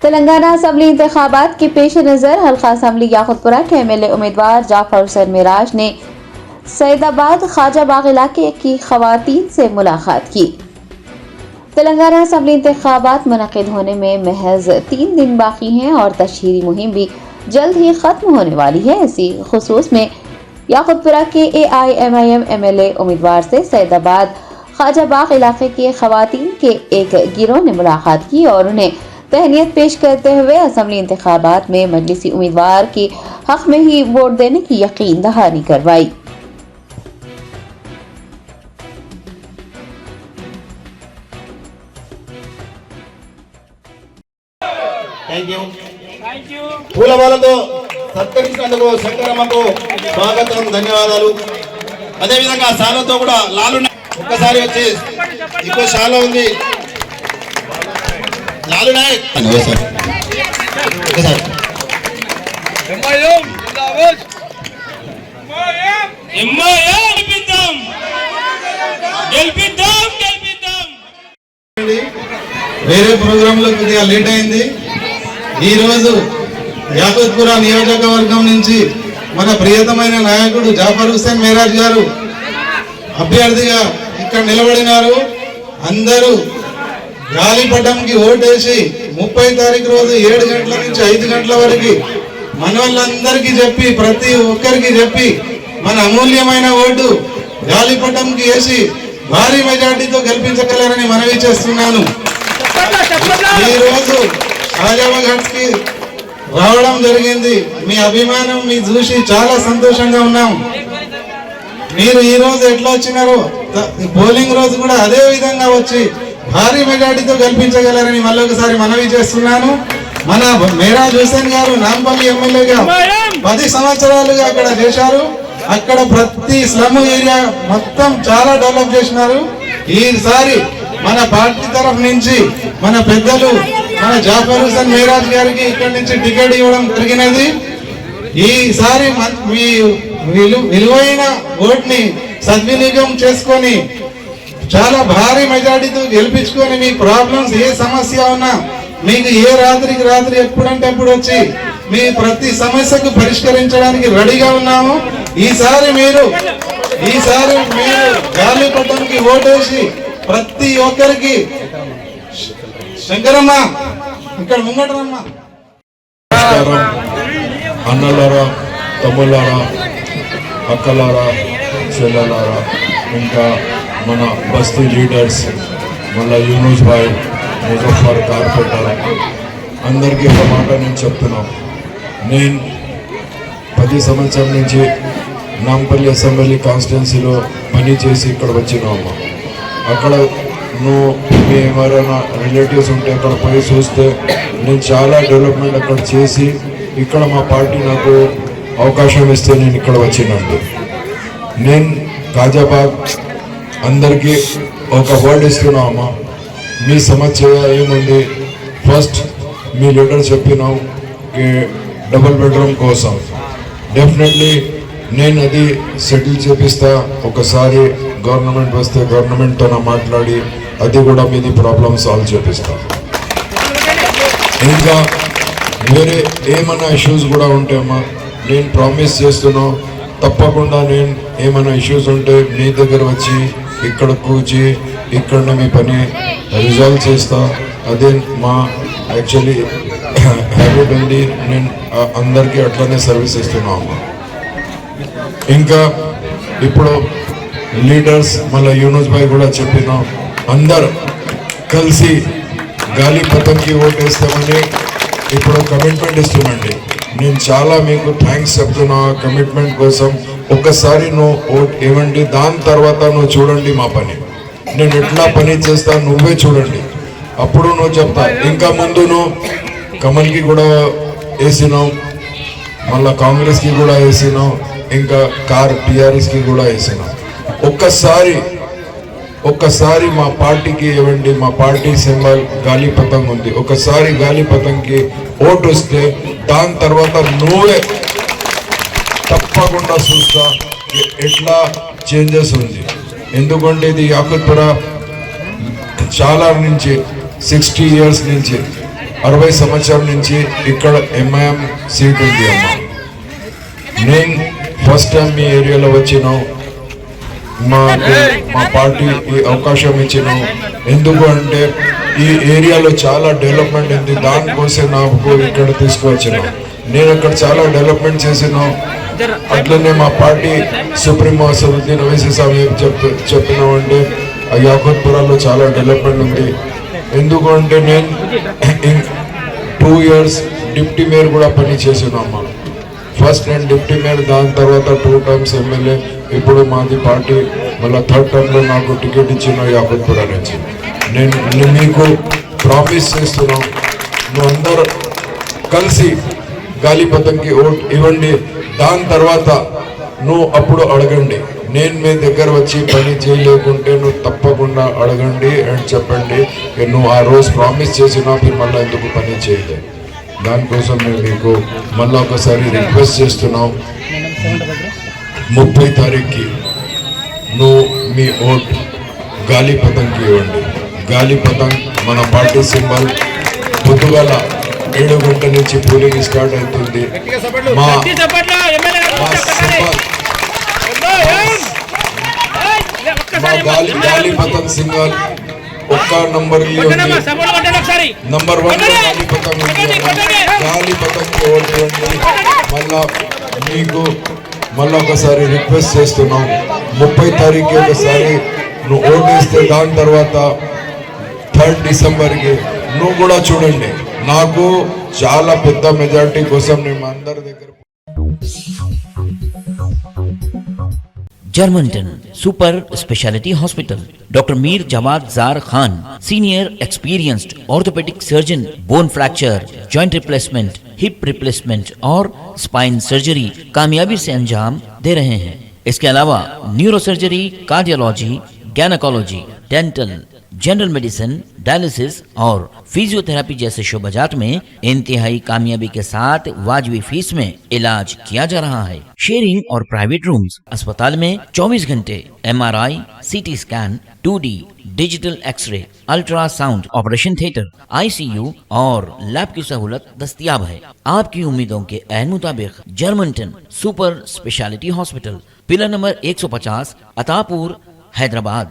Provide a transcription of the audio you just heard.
Telangana assembly इंतखाबात के पेश नज़र हल्का असम्बली याकुतपुरा के एमएलए उम्मीदवार जाफर हुसैन मिराज ने सैदाबाद ख्वाजा बाग इलाके की खवातीन से मुलाकात की। तेलंगाना असम्बली इंतखाबात मुनक़िद होने में महज 3 दिन बाकी हैं और तशहीरी मुहिम भी जल्द ही खत्म होने वाली है। इसी खुसूस में याकुतपुरा के AIMIM एमएलए उम्मीदवार से सैदाबाद ख्वाजा बाग इलाके के खवातीन के एक गिरोह ने मुलाकात की और उन्हें तहनीत पेश करते हुए असम्बली इंतखाबात में मजलिसी उम्मीदवार के हक में ही वोट देने की यकीन दहानी करवाई। పూలమాలతో సత్కరించినందుకు శంకరమ్మకు స్వాగతం, ధన్యవాదాలు. అదేవిధంగా శాలతో కూడా లాలు ఒక్కసారి వచ్చి ఇంకో శాల ఉంది లాలు నాయక్ ఒకసారి వేరే ప్రోగ్రామ్ లో కొద్దిగా లేట్ అయింది. ఈ రోజు యాకుత్పురా నియోజకవర్గం నుంచి మన ప్రియతమైన నాయకుడు జాఫర్ హుస్సేన్ మిరాజ్ గారు అభ్యర్థిగా ఇక్కడ నిలబడినారు. అందరూ గాలిపటంకి ఓటేసి 30 తారీఖు రోజు 7 గంటల నుంచి 5 గంటల వరకు మన వాళ్ళందరికీ చెప్పి ప్రతి ఒక్కరికి చెప్పి మన అమూల్యమైన ఓటు గాలిపటంకి వేసి భారీ మెజార్టీతో గెలిపించగలరని మనవి చేస్తున్నాను. ఈ రోజు షాజాబాద్ కి రావడం జరిగింది. మీ అభిమానం మీ చూసి చాలా సంతోషంగా ఉన్నాం. మీరు ఈ రోజు ఎట్లా వచ్చినారో పోలింగ్ రోజు కూడా అదే విధంగా వచ్చి భారీ మెజార్టీతో గెలిపించగలరని మళ్ళొకసారి మనవి చేస్తున్నాను. మన మిరాజ్ హుస్సేన్ గారు నాంపల్లి ఎమ్మెల్యేగా 10 సంవత్సరాలుగా అక్కడ చేశారు. అక్కడ ప్రతి స్లమ్ ఏరియా మొత్తం చాలా డెవలప్ చేసినారు. ఈసారి మన పార్టీ తరఫు నుంచి మన పెద్దలు మన జాఫర్ హుస్సేన్ మిరాజ్ గారికి ఇక్కడ నుంచి టికెట్ ఇవ్వడం జరిగినది. ఈసారి మీ విలువైన ఓట్ని సద్వినియోగం చేసుకొని చాలా భారీ మెజార్టీతో గెలిపించుకొని మీ ప్రాబ్లమ్స్ ఏ సమస్య ఉన్నా మీకు ఏ రాత్రికి రాత్రి ఎప్పుడంటే అప్పుడు వచ్చి మీ ప్రతి సమస్యకు పరిష్కరించడానికి రెడీగా ఉన్నాము. ఈసారి మీరు గాలిపటంకి ఓటేసి ప్రతి ఒక్కరికి శంకరమ్మ ఇక్కడ ముంగటరమ్మ. అన్నలారా, తమ్ముళ్ళారా, అక్కలారా, చెల్లెలారా, ఇంకా మన బస్తీ లీడర్స్, మళ్ళీ యూనుస్ భాయ్, ముజఫర్, కార్పొరేటర్ అందరికీ ఒక మాట నేను చెప్తున్నాను. నేను 10 సంవత్సరాల నుంచి నాంపల్లి అసెంబ్లీ కాన్స్టిట్యున్సీలో పని చేసి ఇక్కడ వచ్చినాము. అక్కడ నువ్వు మీ ఎవరైనా రిలేటివ్స్ ఉంటే అక్కడ పోయి చూస్తే నేను చాలా డెవలప్మెంట్ అక్కడ చేసి ఇక్కడ మా పార్టీ నాకు అవకాశం ఇస్తే నేను ఇక్కడ వచ్చినండి. నేను ఖాజాబాద్ అందరికీ ఒక వర్డ్ ఇస్తున్నామా, మీ సమస్య ఏముంది? ఫస్ట్ మీ లీడర్ చెప్పినాం డబుల్ బెడ్రూమ్ కోసం డెఫినెట్లీ నేను అది సెటిల్ చేపిస్తా. ఒకసారి గవర్నమెంట్ వస్తే గవర్నమెంట్తో మాట్లాడి అది కూడా మీది ప్రాబ్లమ్ సాల్వ్ చేపిస్తా. ఇంకా వేరే ఏమైనా ఇష్యూస్ కూడా ఉంటాయమ్మా, నేను ప్రామిస్ చేస్తున్నా తప్పకుండా నేను ఏమైనా ఇష్యూస్ ఉంటే మీ దగ్గర వచ్చి ఇక్కడ కూర్చి ఇక్కడనే మీ పని రిజాల్వ్ చేస్తా. అదే మా యాక్చువల్లీ హ్యాబిట్ ఉంది. నేను అందరికీ అట్లనే సర్వీస్ ఇస్తున్నాము. ఇంకా ఇప్పుడు లీడర్స్ మళ్ళీ యూనుస్ భాయ్ కూడా చెప్పినాం, అందరు కలిసి గాలిపటంకి ఓటేస్తామని ఇప్పుడు కమిట్మెంట్ ఇస్తున్నాండి. నేను చాలా మీకు థ్యాంక్స్ చెప్తున్నా కమిట్మెంట్ కోసం. ఒక్కసారి నువ్వు ఓట్ ఇవ్వండి, దాని తర్వాత నువ్వు చూడండి మా పని, నేను ఎట్లా పని చేస్తా నువ్వే చూడండి, అప్పుడు నువ్వు చెప్తా. ఇంకా ముందు నువ్వు కమల్కి కూడా వేసినావు, మళ్ళీ కాంగ్రెస్కి కూడా వేసినాం, ఇంకా టీఆర్ఎస్కి కూడా వేసినాం. ఒక్కసారి మా పార్టీకి ఇవ్వండి. మా పార్టీ సింబల్ గాలిపటం ఉంది. ఒకసారి గాలిపటంకి ఓటు వస్తే దాని తర్వాత నువ్వే తప్పకుండా చూస్తా ఎట్లా చేంజెస్ ఉంది. ఎందుకంటే ఇది యాకుత్పురా చాలా నుంచి 60 years నుంచి 60 సంవత్సరాల నుంచి ఇక్కడ ఎంఐఎం సీట్ ఉంది అమ్మ. నేను ఫస్ట్ టైం మీ ఏరియాలో వచ్చినాం, మా పార్టీ ఈ అవకాశం ఇచ్చినాం. ఎందుకు అంటే ఈ ఏరియాలో చాలా డెవలప్మెంట్ ఉంది, దానికోసం నాకు ఇక్కడ తీసుకువచ్చినాం. నేను అక్కడ చాలా డెవలప్మెంట్ చేసినాం. అట్లనే మా పార్టీ సుప్రీమో అసదుద్దీన్ ఓవైసీ సాహెబ్ చెప్పినామంటే యాకూత్పురాలో చాలా డెవలప్మెంట్ ఉంది. ఎందుకు అంటే నేను 2 years డిప్యూటీ మేయర్ కూడా పని చేసినామ్మా. ఫస్ట్ నేను డిప్యూటీ మేయర్, దాని తర్వాత 2 times ఎమ్మెల్యే. ఇప్పుడు మాది పార్టీ మళ్ళీ 3rd termలో నాకు టికెట్ ఇచ్చిన యాకూత్పురా నుంచి. నేను మీకు ప్రామిస్ చేస్తున్నాం, నువ్వు అందరు కలిసి గాలిపతంకి ఓట్ ఇవ్వండి. దాని తర్వాత నువ్వు అప్పుడు అడగండి, నేను మీ దగ్గర వచ్చి పని చేయలేకుంటే నువ్వు తప్పకుండా అడగండి అని చెప్పండి. నువ్వు ఆ రోజు ప్రామిస్ చేసినా మీరు మళ్ళీ ఎందుకు పని చేయలేదు. దానికోసం మేము మీకు మళ్ళీ ఒకసారి రిక్వెస్ట్ చేస్తున్నాం, 30 తారీఖుకి నువ్వు మీ ఓట్ గాలిపతంకి ఇవ్వండి. గాలిపతం మన పార్టీ సింబల్. పొద్దుగాల 7 గంటల నుంచి పోలింగ్ స్టార్ట్ అవుతుంది. మా గాలిపతం సింగల్ ఒక్క నంబర్ నంబర్ 1 గాలిపతం. గాలిపతంకి ఓటు ఇవ్వండి. మీకు మళ్ళా ఒకసారి రిక్వెస్ట్ చేస్తున్నాం, 30 తారీఖు ఒకసారి నువ్వు ఓటు వేస్తే దాని తర్వాత 3rd డిసెంబర్కి నువ్వు కూడా చూడండి. నాకు చాలా పెద్ద మెజారిటీ కోసం నేను అందరి దగ్గర. Germanten super speciality hospital, doctor Mir Jawad Jar Khan, senior experienced orthopaedic surgeon, bone fracture, joint replacement, hip replacement और स्पाइन सर्जरी कामयाबी से अंजाम दे रहे हैं। इसके अलावा neuro surgery, cardiology, gynaecology, dental, general medicine, dialysis और फिजियोथेरेपी जैसे शोबाजात में इंतहाई कामयाबी के साथ वाजबी फीस में इलाज किया जा रहा है। शेयरिंग और प्राइवेट रूम्स। अस्पताल में 24 घंटे MRI, CT scan, 2D digital x ray, ultrasound, operation theatre, ICU और लैब की सहूलत दस्तयाब है। आपकी उम्मीदों के ऐन मुताबिक Germanten super speciality hospital, pillar number 150, Attapur, Hyderabad.